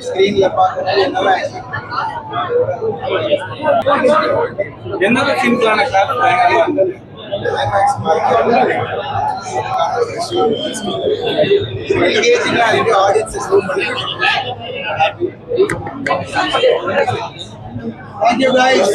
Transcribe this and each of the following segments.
ஸ்கிரீன்ல பார்க்கும்போது என்னெல்லாம் என்னென்ன சிம்பிளான கிளாஸ் பயங்கரமா இருந்தது. Thank you guys.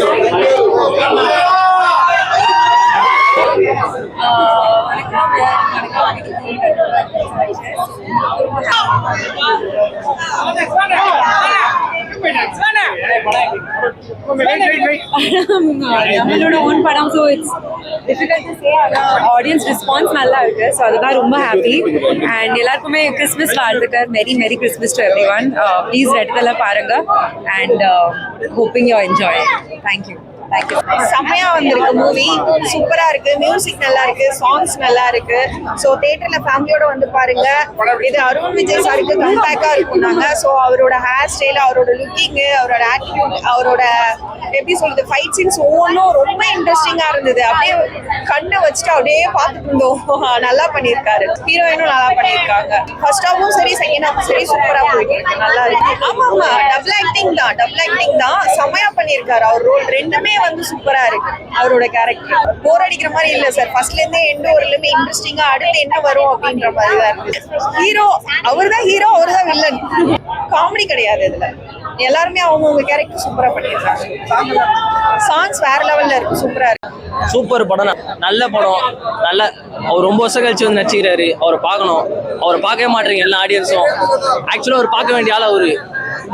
நம்மளோட ஓன் படம், so it's difficult to say. ஆனால் ஆடியன்ஸ் ரெஸ்பான்ஸ் நல்லா இருக்கு, ஸோ அதுதான் ரொம்ப ஹாப்பி. அண்ட் எல்லாருக்குமே கிறிஸ்மஸ் வாழ்த்துக்கள். Merry merry Christmas to everyone. Please ரெட்டெல்லாம் பாருங்க. And hoping you enjoy. Thank you. செம்மையா வந்திருக்கு மூவி. சூப்பரா இருக்கு. மியூசிக் நல்லா இருக்கு, சாங்ஸ் நல்லா இருக்கு. ஸோ தியேட்டர்ல ஃபேமிலியோட வந்து பாருங்க. இது அருண் விஜய் சாருக்கு கம்பேக்கா இருக்கும் நாங்க. ஸோ அவரோட ஹேர் ஸ்டைல், அவரோட லுக்கிங், அவரோட ஆட்டிடியூட், அவரோட எப்படி சொல்றது ஃபைட் சீன்ஸ் ஒவ்வொன்றும் ரொம்ப இன்ட்ரெஸ்டிங்கா இருந்தது. அப்படியே கண்ணை வச்சுட்டு அப்படியே பார்த்துட்டு இருந்தோம். நல்லா பண்ணியிருக்காரு. ஹீரோயினும் நல்லா பண்ணியிருக்காங்க. ஃபர்ஸ்ட் ஹாஃபும் சரி, செகண்ட் ஹாஃபும் சரி, சூப்பரா போயிட்டு நல்லா இருக்கு. ஆமா ஆமா, டபுள் ஆக்டிங் தான். செம்மையா பண்ணியிருக்காரு. அவர் ரோல் ரெண்டுமே வந்து சூப்பரா இருக்கு. அவரோட கேரக்டர் போர் அடிக்கிற மாதிரி இல்ல சார். ஃபர்ஸ்ட்ல இருந்தே எண்ட் வரலுமே இன்ட்ரெஸ்டிங்கா அடுத்து என்ன வரும் அப்படின்ற மாதிரி தான் இருக்கு. ஹீரோ அவர்தான் வில்லன். காமெடி கிடையாது இதுல. எல்லாருமே அவங்கவுங்க கேரக்டர் சூப்பரா பண்ணிருக்காங்க. சாங்ஸ் வேற லெவல்ல இருக்கு. சூப்பரா இருக்கு. சூப்பர் படம், நல்ல படம். நல்ல அவர் ரொம்ப வருஷம் கழிச்சு வந்து நடிச்சுக்கிறாரு. அவரை பார்க்கணும். அவரை பார்க்கவே மாட்டேங்க எல்லா ஆடியன்ஸும். ஆக்சுவலாக அவர் பார்க்க வேண்டிய ஆள்.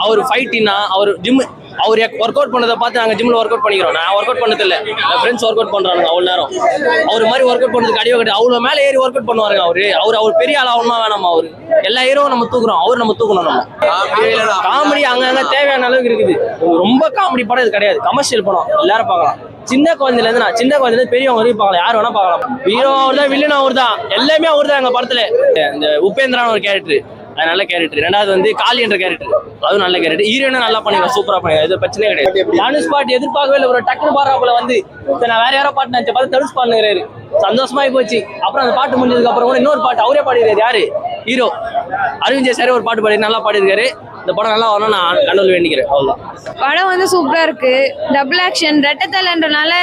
அவர் ஃபைட்டினா அவர் ஜிம், அவர் ஒர்க் அவுட் பண்ணதை பார்த்து நாங்கள் ஜிம்மில் ஒர்க் அவுட் பண்ணிக்கிறோம். நான் ஒர்க் அவுட் பண்ணதில்லை, என் ஃப்ரெண்ட்ஸ் ஒர்க் அவுட் பண்ணுறாங்க அவ்வளோ நேரம். அவர் மாதிரி ஒர்க் அவுட் பண்ணுறதுக்கு அடியோ கிடையாது. அவ்வளோ மேலே ஏறி ஒர்க் அவுட் பண்ணுவாருங்க. அவர் பெரிய ஆள் ஆகணுமா வேணாமா? அவர் எல்லா ஹீரோவும் நம்ம தூக்குறோம், நம்ம தூக்கணும். நம்ம காமெடி அங்கங்க தேவையான அளவுக்கு இருக்குது. ரொம்ப காமெடி படம் இது கிடையாது. கமர்ஷியல் படம், எல்லாரும் பார்க்கலாம். சின்ன குழந்தைலேருந்து பெரியவங்க வரைக்கும் பார்க்கலாம். யார் வேணா பார்க்கலாம். ஹீரோ அவர் தான், வில்லன் அவர் தான், எல்லாமே அவர் தான். எங்கள் படத்தில் இந்த உபேந்திரான ஒரு கேரக்டர், அது நல்ல கேரக்டர். ரெண்டாவது வந்து காளி என்ற கேரக்டர், அதுவும் நல்ல கேரக்டர். ஹீரோயினும் நல்லா பண்ணிருக்கா, சூப்பரா பண்ணிருக்கா. இது பிரச்சனையே கிடையாது. தனுஷ் பாட்டு எதிர்பார்க்கவே இல்லை. ஒரு டக்குனு பாடுறாப்புல வந்து நான் வேற யாரோ பாட்டு நினைச்ச பார்த்து தனுஷ் பாடுறாரு. சந்தோஷமாயி போச்சு. அப்புறம் அந்த பாட்டு முடிஞ்சதுக்கு அப்புறம் கூட இன்னொரு பாட்டு அவரே பாடிருக்காரு. யாரு? ஹீரோ அரவிந்த் ஜெய் சார் ஒரு பாட்டு பாடி நல்லா பாடிருக்காரு. இந்த படம் நல்லா வரணும் நான் கடவுள் வேண்டிக்கிறேன். அவ்வளோதான். படம் வந்து சூப்பரா இருக்கு. டபுள் ஆக்ஷன், ரெட்டத்தலைன்றனால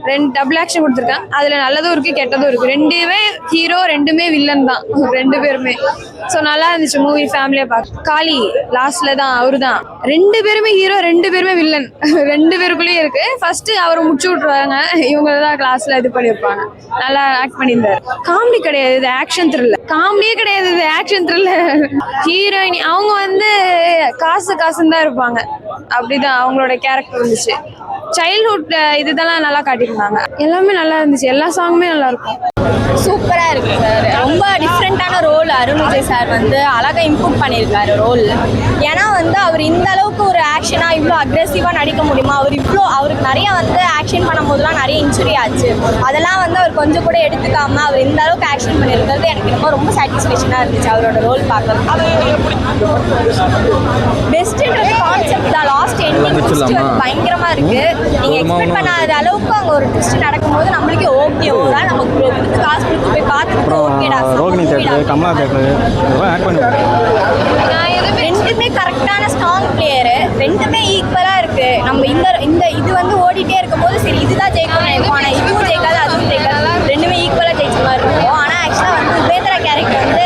ரெண்டு டபுள் ஆக்ஷன் கொடுத்துருக்கேன். அதுல நல்லதும் இருக்கு, கெட்டதும் இருக்கு. ரெண்டுமே ஹீரோ, ரெண்டுமே வில்லன் தான், ரெண்டு பேருமே. ஸோ நல்லா இருந்துச்சு மூவி. ஃபேமிலியா பார்க்க. காளி லாஸ்ட்ல தான் அவரு தான். ரெண்டு பேருமே ஹீரோ, ரெண்டு பேருமே வில்லன். ரெண்டு பேருக்குள்ளேயே இருக்கு. ஃபர்ஸ்ட் அவர் முடிச்சு விட்டுருவாங்க, இவங்க தான் கிளாஸ்ல இது பண்ணியிருப்பாங்க. நல்லா ஆக்ட் பண்ணியிருந்தாரு. காமெடி கிடையாது, இது ஆக்ஷன் த்ரில்லர். காமெடியே கிடையாது, இது ஆக்ஷன் த்ரில்லர். ஹீரோயினி அவங்க வந்து காசுன்னு தான் இருப்பாங்க. அப்படிதான் அவங்களோட கேரக்டர் இருந்துச்சு. சைல்ட்ஹுட் இதெல்லாம் நல்லா காட்டியிருந்தாங்க. எல்லாமே நல்லா இருந்துச்சு. எல்லா சாங்குமே நல்லா இருக்கும். சூப்பரா இருக்கு சார். ரொம்ப டிஃப்ரெண்டான ரோல் அருண் விஜய் சார் வந்து அழகா இம்ப்ரூவ் பண்ணியிருக்காரு ரோல். ஏன்னா வந்து அவர் இந்த அளவுக்கு ஒரு ஆக்ஷனா இவ்வளோ அக்ரெசிவா நடிக்க முடியுமா? அவருக்கு நிறைய வந்து ஆக்ஷன் பண்ணும் போதுலாம் நிறைய இன்ஜுரி ஆச்சு. அதெல்லாம் வந்து அவர் கொஞ்சம் கூட எடுத்துக்காம அவர் இந்த அளவுக்கு ஆக்ஷன் பண்ணியிருக்கிறது எனக்கு ரொம்ப சாட்டிஸ்ஃபேக்ஷனா இருந்துச்சு. அவரோட ரோல் பார்க்கறது பெஸ்ட்ன்றது கான்செப்ட் தான். லாஸ்ட் எண்டிங் பயங்கரமா இருக்கு. நீங்க எக்ஸ்பெக்ட் பண்ணாத அளவுக்கு அங்க ஒரு ட்விஸ்ட் நடக்கும்போது நம்மளுக்கு ஓகே ஓவரால் நமக்கு காசு கொடுத்து போய் பார்த்துட்டு ஓகேடா. கமலா ரெண்டுமே கரெக்டான ஸ்ட்ராங் பிளேயரு. ரெண்டுமே ஈக்குவலா இருக்கு. நம்ம இந்த இது வந்து ஓடிட்டே இருக்கும் போது சரி இதுதான் ஜெயிக்கணும் இருக்கும். ஆனால் இதுவும் ஜெயிக்காது, அதுவும் ஜெயிக்காது. ரெண்டுமே ஈக்குவலா ஜெயிச்ச மாதிரி இருக்கும். ஆனால் ஆக்சுவலா வந்து உபேந்திரா கேரக்டர் வந்து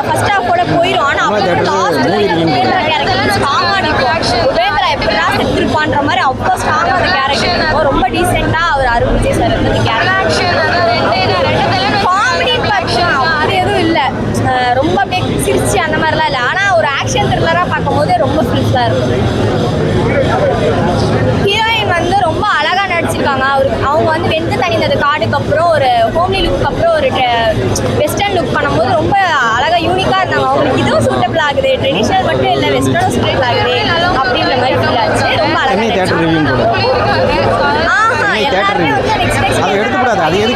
ஃபர்ஸ்ட் ஹாஃப் கூட போயிடும். ஆனால் அப்புறம் லாஸ்ட் உபேந்திரா கேரக்டர் ஸ்ட்ராங்கா நிற்கும். உபேந்திரா எப்படிலாம் செத்துருப்பான்ற மாதிரி அவ்வளோ ஸ்ட்ராங்கா அந்த கேரக்டர். ரொம்ப டீசெண்டா அவர் அருண் விஜய் சார் வந்து அப்படி எதுவும் இல்லை. ரொம்ப அப்படியே சிரிச்சு அந்த மாதிரிலாம் இல்லை. ஆனால் ஒரு ஆக்ஷன் த்ரில்லராக பார்க்கும்போது ரொம்ப ஃபில்ஸாக இருக்கும். ஹீரோயின் வந்து ரொம்ப அழகாக நடிச்சிருக்காங்க. அவங்க வந்து வெந்து தணிந்தது காடுக்கு அப்புறம் ஒரு ஹோம்லி லுக்கு அப்புறம் ஒரு வெஸ்டர்ன் லுக் பண்ணும்போது ரொம்ப அழகாக யூனிக்காக இருந்தாங்க. அவங்களுக்கு இதுவும் சூட்டபிள் ஆகுது. ட்ரெடிஷ்னல் மட்டும் இல்லை, வெஸ்டர்னும் சூட்டபிள் ஆகுது அப்படின்ற மாதிரி ஃபீல் ஆச்சு. ரொம்ப அழகாக எல்லாருமே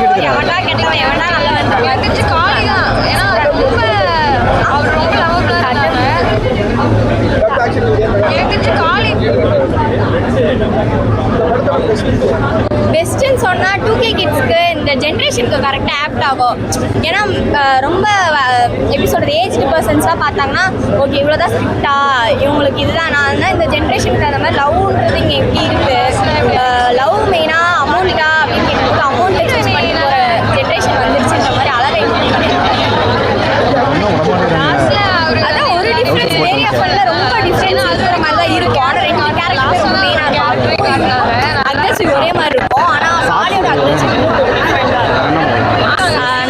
வந்து எவனா கெட்டவன் எவனா நல்லவன் பெஸ்ட்டுன்னு சொன்னால் 2K கிட்ஸ்க்கு இந்த ஜென்ரேஷனுக்கு கரெக்டாக ஆப்ட் ஆகும். ஏன்னா ரொம்ப எப்படி சொல்கிறது, ஏஜ்டு பர்சன்ஸ்லாம் பார்த்தாங்கன்னா ஓகே இவ்வளோதான் ஸ்ட்ரிக்டா, இவங்களுக்கு இதுதான். நான் இந்த ஜென்ரேஷனுக்கு அந்த மாதிரி லவ்ன்றது இங்கே எப்படி இருக்குது, லவ் மெயினாக அமௌண்ட்டா அப்படின்னு கேட்கும்போது அமௌண்ட் எக்ஸ்பெக்ட் பண்ணி ஒரு ஜென்ரேஷன் வந்துருச்சுன்ற மாதிரி அழகாக இம்ப்ளிமெண்ட் பண்ணியிருக்காங்க. அதான் ஒரு டிஃப்ரென்ஸ் ஏரியா ஃபுல்லாக ரொம்ப டிஃப்ரென்ஸ் இருக்கிற மாதிரி தான் இருக்கும். ஆனால் 2 கேரக்டர் ரொம்ப மெயினாக இருக்கும். அக்ரெசிவ் ஒரே மாதிரி இருக்கும், ஆனால் சாலியோட அக்ரெசிவ்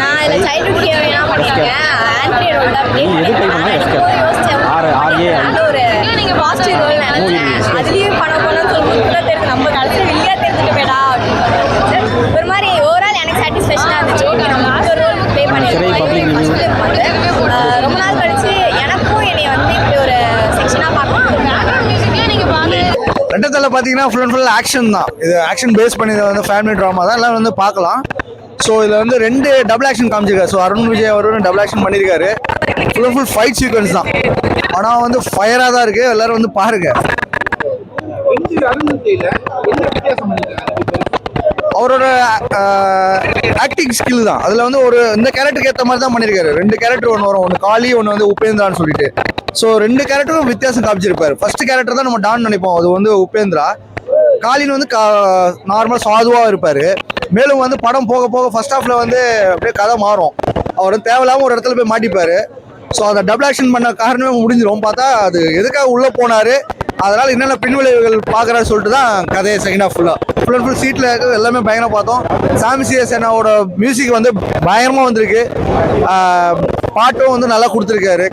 நான் இதில் சைல்ட்ஹுட் ஹீரோயினாக பண்ணியிருக்கேன். ஆண்ட்ரி ரோல் தான் யோசிச்சேன், நல்ல ஒரு பாசிட்டிவ் ரோல் நினைச்சேன். அதுலேயும் பண்ண போனோம்னு சொல்லும்போது தெரியுது நம்ம கடைசி வெளியாக தெரிஞ்சுட்டு போயிடா அப்படின்னு. ஒரு மாதிரி ஓவரால் எனக்கு சாட்டிஸ்ஃபேக்ஷனாக இருந்துச்சு. ஓகே நம்ம ஒரு ரோல் ப்ளே பண்ணியிருக்கோம். ரொம்ப நாள் கழிச்சு எனக்கும் என்னை வந்து இப்படி ஒரு செக்ஷனாக பார்க்கணும். ரெட்டத்தலை பார்த்தீங்கன்னா ஃபுல் அண்ட் ஃபுல் ஆக்ஷன் தான். இது ஆக்ஷன் பேஸ் பண்ணி இதை வந்து ஃபேமிலி ட்ராமா தான், எல்லாம் வந்து பார்க்கலாம். ஸோ இதில் வந்து 2 டபுள் ஆக்ஷன் காமிச்சிருக்காரு. ஸோ அருண் விஜய் அவரும் டபுள் ஆக்ஷன் பண்ணியிருக்காரு. Full and full fight sequence தான், ஆனால் வந்து ஃபயராக தான் இருக்குது. எல்லோரும் வந்து பாருங்கள். அவரோட ஆக்டிங் ஸ்கில் தான் அதில் வந்து ஒரு இந்த கேரக்டருக்கு ஏற்ற மாதிரி தான் பண்ணியிருக்காரு. 2 கேரக்டர் ஒன்று வரும், ஒன்று காளி, ஒன்று வந்து உபேந்திரான்னு சொல்லிட்டு. ஸோ 2 கேரக்டரும் வித்தியாசம் காமிச்சிருப்பாரு. ஃபர்ஸ்ட் கேரக்டர் தான் நம்ம டான் நினைப்போம், அது வந்து உபேந்திரா. காளின்னு வந்து நார்மலாக சாதுவாக இருப்பார். மேலும் வந்து படம் போக போக ஃபர்ஸ்ட் ஹாஃப்ல வந்து அப்படியே கதை மாறும். அவர் தேவையில்லாமல் ஒரு இடத்துல போய் மாட்டிப்பார். ஸோ அதை டபுள் ஆக்ஷன் பண்ண காரணமே முடிஞ்சிடும். பார்த்தா அது எதுக்காக உள்ளே போனார், அதனால் என்னென்ன பின்விளைவுகள் பார்க்குறாரு சொல்லிட்டு தான் கதையை second half full and full சீட்டில் இருக்குது. எல்லாமே பயங்கரமாக பார்த்தோம். சாமி சேனாவோட மியூசிக் வந்து பயங்கரமாக வந்திருக்கு. பாட்டும் வந்து நல்லா கொடுத்துருக்காரு.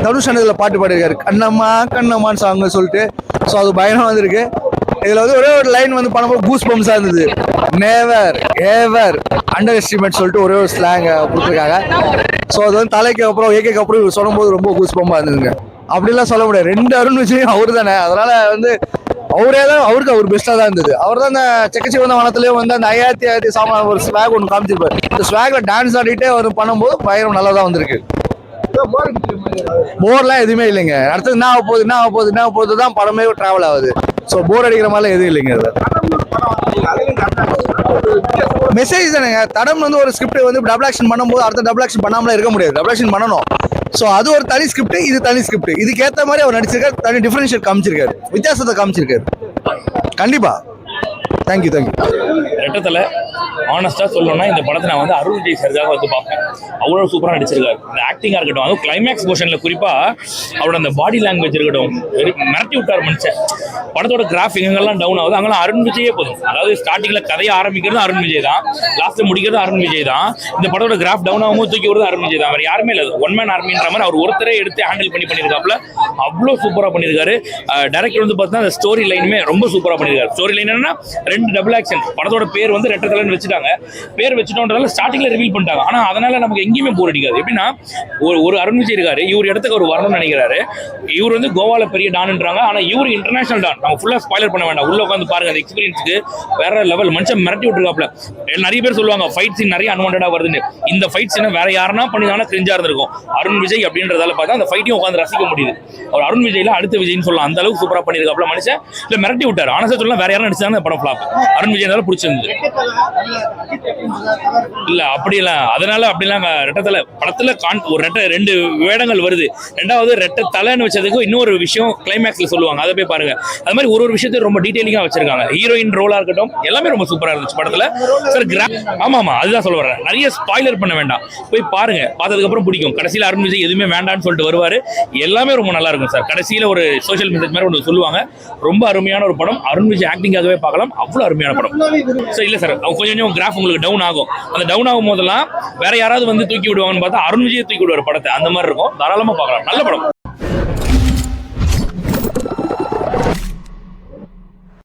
தனுஷ் இதில் பாட்டு பாடிருக்காரு, கண்ணம்மா கண்ணம்மான்னு சாங்னு சொல்லிட்டு. ஸோ அது பயங்கரமாக வந்திருக்கு. இதில் வந்து ஒரே ஒரு லைன் வந்து பண்ணும்போது கூஸ் பம்ப்ஸாக இருந்தது. நேவர் எவர் அண்டர் எஸ்டிமேட் சொல்லிட்டு ஒரே ஒரு ஸ்லாங் கொடுத்துருக்காங்க. ஸோ அது வந்து தலைக்கு அப்புறம் ஏகேக்கு அப்புறம் இவர் சொல்லும்போது ரொம்ப கூஸ் பம்பாக இருந்ததுங்க. அப்படிலாம் சொல்ல முடியாது. 2 அருண் விஜயும் அவர் தானே, அதனால வந்து அவரே தான், அவருக்கு அவர் பெஸ்ட்டாக தான் இருந்தது. அவர் தான் அந்த செக்கச்சிவந்த வனத்துலேயே வந்து அந்த 5000 சாமான் ஒரு ஸ்வாக் ஒன்று காமிச்சிருப்பாரு. இந்த ஸ்வாக்ல டான்ஸ் ஆடிட்டே அவர் பண்ணும்போது பயங்கரம் நல்லா தான் வந்திருக்கு. போர்லாம் எதுவுமே இல்லைங்க. அடுத்தது என்ன ஆக போகுது தான் படமே டிராவல் ஆகுது. ஸோ போர் அடிக்கிற மாதிரிலாம் எதுவும் இல்லைங்க. மெசேஜ் தானேங்க. தடம் வந்து ஒரு ஸ்கிரிப்ட் வந்து டபுள் ஆக்ஷன் பண்ணும்போது அடுத்த டபுள் ஆக்ஷன் பண்ணாமலாம் இருக்க முடியாது, டபுள் ஆக்ஷன் பண்ணணும். ஸோ அது ஒரு தனி ஸ்கிரிப்ட், இது தனி ஸ்கிரிப்ட். இதுக்கு ஏற்ற மாதிரி அவர் நடிச்சிருக்காரு, தனி டிஃபரன்ஷியேட் காமிச்சிருக்காரு, வித்தியாசத்தை காமிச்சிருக்காரு. கண்டிப்பா. தேங்க்யூ. ரெட்டத்தலை ஆனஸ்டாக சொல்லணும்னா இந்த படத்தை நான் வந்து அருண் விஜய் சாருக்காக வந்து பார்ப்பேன். அவ்வளோ சூப்பராக நடிச்சிருக்காரு. அந்த ஆக்டிங்காக இருக்கட்டும், அதுவும் கிளைமேக்ஸ் போர்ஷனில் குறிப்பாக அவரோட அந்த பாடி லாங்குவேஜ் இருக்கட்டும், மிரட்டி விட்டார் மனுஷன். படத்தோட கிராஃபிக் எங்கெல்லாம் டவுன் ஆகுது அங்கெல்லாம் அருண் விஜயே போதும். அதாவது ஸ்டார்டிங்கில் கதையை ஆரம்பிக்கிறது அருண் விஜய் தான், லாஸ்ட்டில் முடிக்கிறது அருண் விஜய் தான். இந்த படத்தோட கிராஃப் டவுன் ஆகும்போது தூக்கி விடுறது அருண் விஜய் தான். அவர் யாருமே இல்லை, ஒன் மேன் ஆர்மின்ற மாதிரி அவர் ஒருத்தரே எடுத்து ஹேண்டில் பண்ணியிருக்காப்புல. அவ்வளோ சூப்பராக பண்ணியிருக்காரு. டைரக்டர் வந்து பார்த்தீங்கன்னா அந்த ஸ்டோரி லைனுமே ரொம்ப சூப்பராக பண்ணியிருக்காரு. ஸ்டோரி லைன் என்னன்னா 2 டபுள் ஆக்ஷன். படத்தோட பேர் வந்து ரெட்டத்தலைன்னு வச்சுட்டாங்க. பேர் வச்சுட்டோன்றதால ஸ்டார்டிங்ல ரிவீல் பண்ணிட்டாங்க. ஆனால் அதனால நமக்கு எங்கேயுமே போர் அடிக்காது. எப்படின்னா ஒரு அருண் விஜய் இருக்காரு, இவர் இடத்துக்கு அவர் வரணும்னு நினைக்கிறாரு. இவர் வந்து கோவால பெரிய டான்ன்றாங்க, ஆனால் இவர் இன்டர்நேஷனல் டான். நம்ம ஃபுல்லாக ஸ்பாய்லர் பண்ண வேண்டாம், உள்ள உட்காந்து பாருங்க. அந்த எக்ஸ்பீரியன்ஸுக்கு வேற லெவல். மனுஷன் மிரட்டி விட்டுருக்காப்ல. நிறைய பேர் சொல்லுவாங்க ஃபைட் சீன் நிறைய அன்வான்டா வருதுன்னு. இந்த ஃபைட் சீனை வேற யாருன்னா பண்ணிதானா கிரிஞ்சா இருந்திருக்கும். அருண் விஜய் அப்படின்றதால பார்த்தா அந்த ஃபைட்டையும் உட்காந்து ரசிக்க முடியுது. அவர் அருண் விஜய்ல அடுத்த விஜய்னு சொல்லலாம், அந்த அளவுக்கு சூப்பரா பண்ணிருக்காப்ல மனுஷன். இல்ல மிரட்டி விட்டார். ஆனஸ்டா சொல்லலாம், வேற யாரும் நடிச்சாங்க அந்த படம் ஃபிளாப். அருண் விஜய் பிடிச்சிருந்தது இல்ல அப்படி இல்ல. அதனால அப்படிலாம் ரெட்டத்தலை படத்துல ஒரு 2 வேடங்கள் வருது. 2வது ரெட்டை தலைன்னு வச்சதுக்கு இன்னொரு விஷயம் கிளைமேக்ஸ்ல சொல்லுவாங்க, அதை போய் பாருங்க. அது மாதிரி ஒரு விஷயத்தையும் ரொம்ப டீடைலிங்கா வச்சிருக்காங்க. ஹீரோயின் ரோலா இருக்கட்டும் எல்லாமே ரொம்ப சூப்பரா இருந்துச்சு படத்துல. சார் ஆமா அதுதான் சொல்ல வரேன். நிறைய ஸ்பாய்லர் பண்ண வேண்டாம், போய் பாருங்க. பார்த்ததுக்கு அப்புறம் பிடிக்கும். கடைசியில அருண் விஜய் எதுவுமே வேண்டாம்னு சொல்லிட்டு வருவாரு. எல்லாமே ரொம்ப நல்லா இருக்கும் சார். கடைசியில ஒரு சோஷியல் மெசேஜ் மாதிரி ஒன்று சொல்லுவாங்க. ரொம்ப அருமையான ஒரு படம். அருண் விஜய் ஆக்டிங்காகவே பார்க்கலாம், அவ்வளவு அருமையான படம் சார். இல்ல சார் கொஞ்சம் கிராஃப் உங்களுக்கு டவுன் ஆகும். அந்த டவுன் ஆகும் போதெல்லாம் வேற யாராவது வந்து தூக்கி விடுவாங்கன்னு பார்த்தா அருண் விஜய் தூக்கி விடுவார் படத்தை. அந்த மாதிரி இருக்கும், தாராளமா பார்க்கலாம். நல்ல படம்.